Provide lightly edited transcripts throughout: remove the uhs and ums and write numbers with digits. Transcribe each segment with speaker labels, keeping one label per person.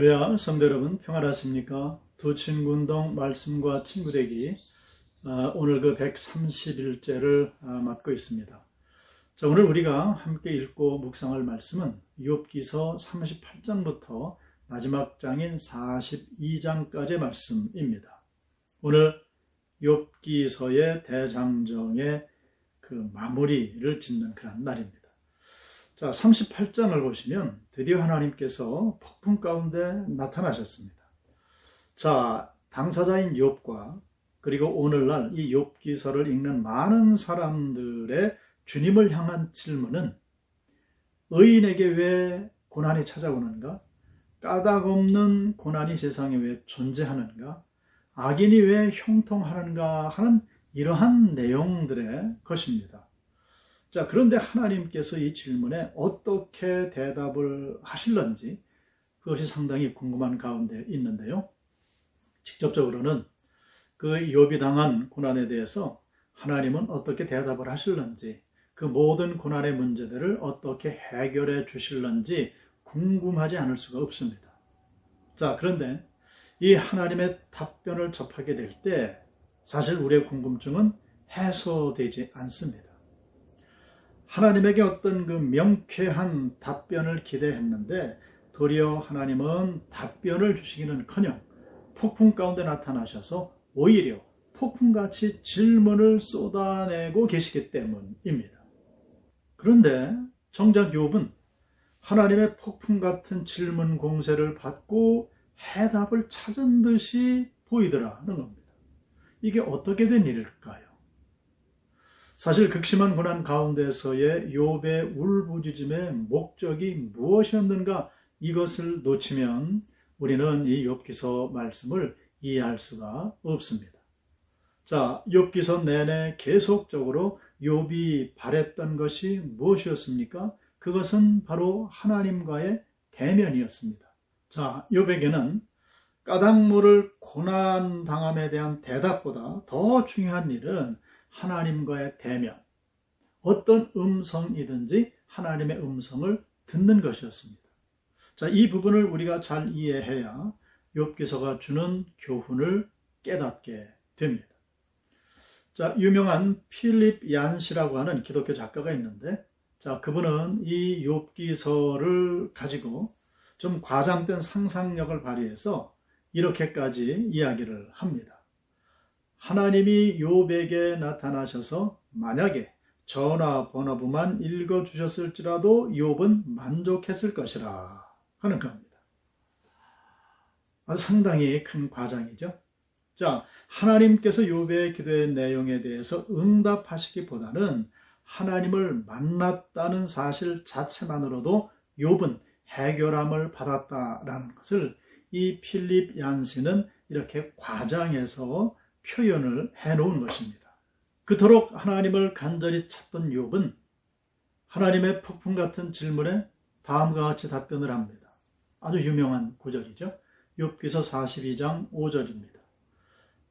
Speaker 1: 할렐루야, 성도 여러분 평안하십니까? 두 친구운동 말씀과 친구되기, 오늘 그 131제를 맡고 있습니다. 자, 오늘 우리가 함께 읽고 묵상할 말씀은 욥기서 38장부터 마지막 장인 42장까지의 말씀입니다. 오늘 욥기서의 대장정의 그 마무리를 짓는 그런 날입니다. 자, 38장을 보시면 드디어 하나님께서 폭풍 가운데 나타나셨습니다. 자, 당사자인 욥과 그리고 오늘날 이 욥기서를 읽는 많은 사람들의 주님을 향한 질문은 의인에게 왜 고난이 찾아오는가? 까닭 없는 고난이 세상에 왜 존재하는가? 악인이 왜 형통하는가 하는 이러한 내용들의 것입니다. 자, 그런데 하나님께서 이 질문에 어떻게 대답을 하실런지 그것이 상당히 궁금한 가운데 있는데요. 직접적으로는 그 욥이 당한 고난에 대해서 하나님은 어떻게 대답을 하실런지, 그 모든 고난의 문제들을 어떻게 해결해 주실런지 궁금하지 않을 수가 없습니다. 자, 그런데 이 하나님의 답변을 접하게 될 때 사실 우리의 궁금증은 해소되지 않습니다. 하나님에게 어떤 그 명쾌한 답변을 기대했는데 도리어 하나님은 답변을 주시기는커녕 폭풍 가운데 나타나셔서 오히려 폭풍같이 질문을 쏟아내고 계시기 때문입니다. 그런데 정작 욥은 하나님의 폭풍 같은 질문 공세를 받고 해답을 찾은 듯이 보이더라는 겁니다. 이게 어떻게 된 일일까요? 사실 극심한 고난 가운데서의 욥의 울부짖음의 목적이 무엇이었는가, 이것을 놓치면 우리는 이 욥기서 말씀을 이해할 수가 없습니다. 자, 욥기서 내내 계속적으로 욥이 바랬던 것이 무엇이었습니까? 그것은 바로 하나님과의 대면이었습니다. 자, 욥에게는 까닭 모를 고난 당함에 대한 대답보다 더 중요한 일은 하나님과의 대면, 어떤 음성이든지 하나님의 음성을 듣는 것이었습니다. 자, 이 부분을 우리가 잘 이해해야 욥기서가 주는 교훈을 깨닫게 됩니다. 자, 유명한 필립 얀시라고 하는 기독교 작가가 있는데, 자, 그분은 이 욥기서를 가지고 좀 과장된 상상력을 발휘해서 이렇게까지 이야기를 합니다. 하나님이 욥에게 나타나셔서 만약에 전화번호부만 읽어주셨을지라도 욥은 만족했을 것이라 하는 겁니다. 상당히 큰 과장이죠. 자, 하나님께서 욥의 기도의 내용에 대해서 응답하시기보다는 하나님을 만났다는 사실 자체만으로도 욥은 해결함을 받았다라는 것을 이 필립 얀시는 이렇게 과장해서 표현을 해놓은 것입니다. 그토록 하나님을 간절히 찾던 욥은 하나님의 폭풍 같은 질문에 다음과 같이 답변을 합니다. 아주 유명한 구절이죠. 욥기서 42장 5절입니다.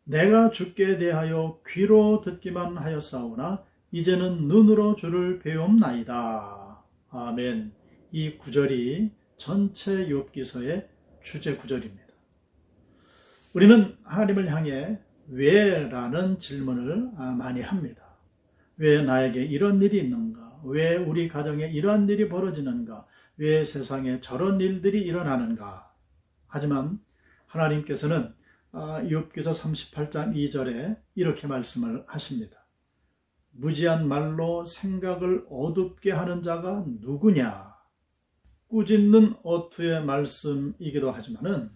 Speaker 1: 내가 주께 대하여 귀로 듣기만 하였사오나 이제는 눈으로 주를 배움나이다. 아멘. 이 구절이 전체 욥기서의 주제 구절입니다. 우리는 하나님을 향해 왜? 라는 질문을 많이 합니다. 왜 나에게 이런 일이 있는가? 왜 우리 가정에 이러한 일이 벌어지는가? 왜 세상에 저런 일들이 일어나는가? 하지만 하나님께서는 욥기서 38장 2절에 이렇게 말씀을 하십니다. 무지한 말로 생각을 어둡게 하는 자가 누구냐? 꾸짖는 어투의 말씀이기도 하지만은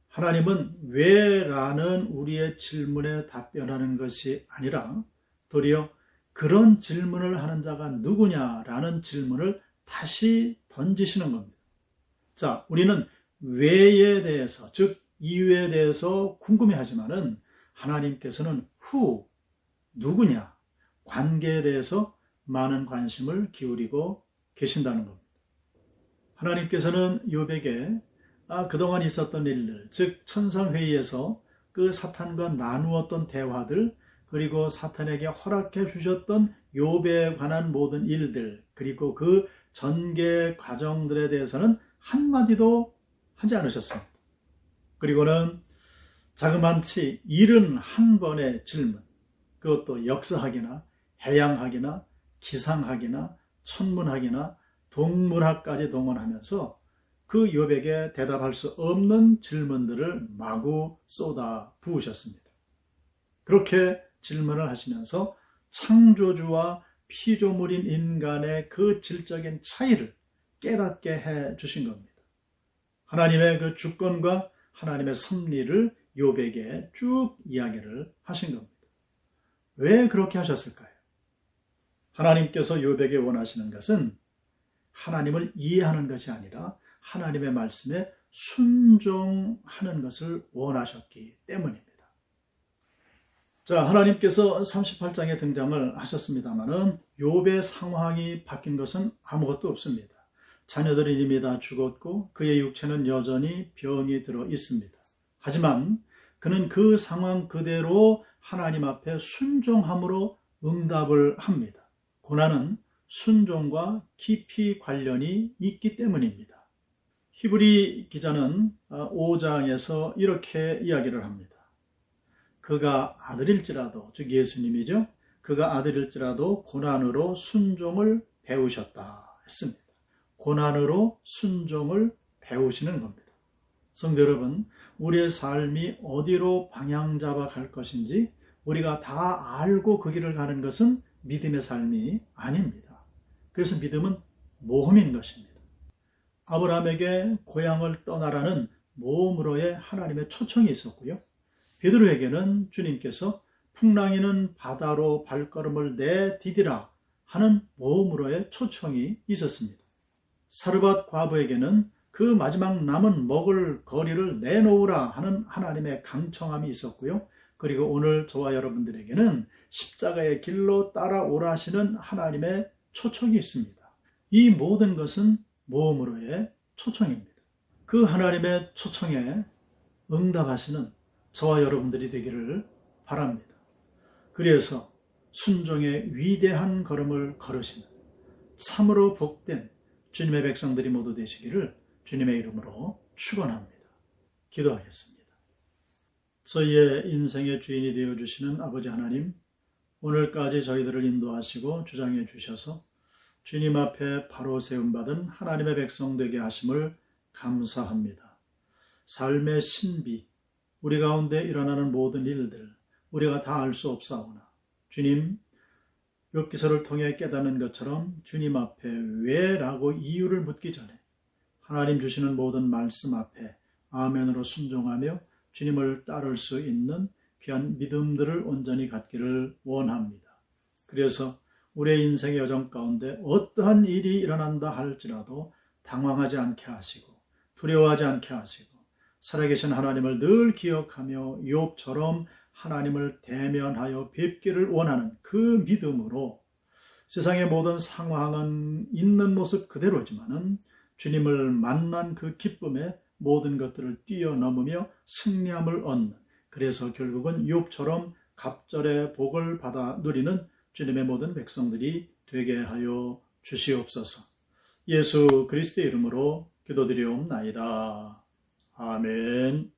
Speaker 1: 하나님은 왜? 라는 우리의 질문에 답변하는 것이 아니라 도리어 그런 질문을 하는 자가 누구냐라는 질문을 다시 던지시는 겁니다. 자, 우리는 왜에 대해서, 즉 이유에 대해서 궁금해하지만은 하나님께서는 누구냐, 관계에 대해서 많은 관심을 기울이고 계신다는 겁니다. 하나님께서는 욥에게 그동안 있었던 일들, 즉 천상회의에서 그 사탄과 나누었던 대화들, 그리고 사탄에게 허락해 주셨던 욥에 관한 모든 일들, 그리고 그 전개 과정들에 대해서는 한마디도 하지 않으셨습니다. 그리고는 자그만치 71번의 질문, 그것도 역사학이나 해양학이나 기상학이나 천문학이나 동물학까지 동원하면서 그 욥에게 대답할 수 없는 질문들을 마구 쏟아 부으셨습니다. 그렇게 질문을 하시면서 창조주와 피조물인 인간의 그 질적인 차이를 깨닫게 해 주신 겁니다. 하나님의 그 주권과 하나님의 섭리를 욥에게 쭉 이야기를 하신 겁니다. 왜 그렇게 하셨을까요? 하나님께서 욥에게 원하시는 것은 하나님을 이해하는 것이 아니라 하나님의 말씀에 순종하는 것을 원하셨기 때문입니다. 자, 하나님께서 38장에 등장을 하셨습니다마는 욥의 상황이 바뀐 것은 아무것도 없습니다. 자녀들이 이미 다 죽었고 그의 육체는 여전히 병이 들어 있습니다. 하지만 그는 그 상황 그대로 하나님 앞에 순종함으로 응답을 합니다. 고난은 순종과 깊이 관련이 있기 때문입니다. 히브리 기자는 5장에서 이렇게 이야기를 합니다. 그가 아들일지라도, 즉 예수님이죠. 그가 아들일지라도 고난으로 순종을 배우셨다 했습니다. 고난으로 순종을 배우시는 겁니다. 성도 여러분, 우리의 삶이 어디로 방향 잡아 갈 것인지 우리가 다 알고 그 길을 가는 것은 믿음의 삶이 아닙니다. 그래서 믿음은 모험인 것입니다. 아브라함에게 고향을 떠나라는 모험으로의 하나님의 초청이 있었고요. 베드로에게는 주님께서 풍랑이는 바다로 발걸음을 내디디라 하는 모험으로의 초청이 있었습니다. 사르밧 과부에게는 그 마지막 남은 먹을 거리를 내놓으라 하는 하나님의 강청함이 있었고요. 그리고 오늘 저와 여러분들에게는 십자가의 길로 따라오라 하시는 하나님의 초청이 있습니다. 이 모든 것은 모험으로의 초청입니다. 그 하나님의 초청에 응답하시는 저와 여러분들이 되기를 바랍니다. 그래서 순종의 위대한 걸음을 걸으시는 참으로 복된 주님의 백성들이 모두 되시기를 주님의 이름으로 축원합니다. 기도하겠습니다. 저희의 인생의 주인이 되어주시는 아버지 하나님, 오늘까지 저희들을 인도하시고 주장해 주셔서 주님 앞에 바로 세움받은 하나님의 백성 되게 하심을 감사합니다. 삶의 신비, 우리 가운데 일어나는 모든 일들 우리가 다 알 수 없사오나 주님, 욥기서를 통해 깨닫는 것처럼 주님 앞에 왜라고 이유를 묻기 전에 하나님 주시는 모든 말씀 앞에 아멘으로 순종하며 주님을 따를 수 있는 귀한 믿음들을 온전히 갖기를 원합니다. 그래서 우리의 인생의 여정 가운데 어떠한 일이 일어난다 할지라도 당황하지 않게 하시고 두려워하지 않게 하시고 살아계신 하나님을 늘 기억하며 욥처럼 하나님을 대면하여 뵙기를 원하는 그 믿음으로 세상의 모든 상황은 있는 모습 그대로지만은 주님을 만난 그 기쁨에 모든 것들을 뛰어넘으며 승리함을 얻는, 그래서 결국은 욥처럼 갑절의 복을 받아 누리는 주님의 모든 백성들이 되게 하여 주시옵소서. 예수 그리스도의 이름으로 기도드리옵나이다. 아멘.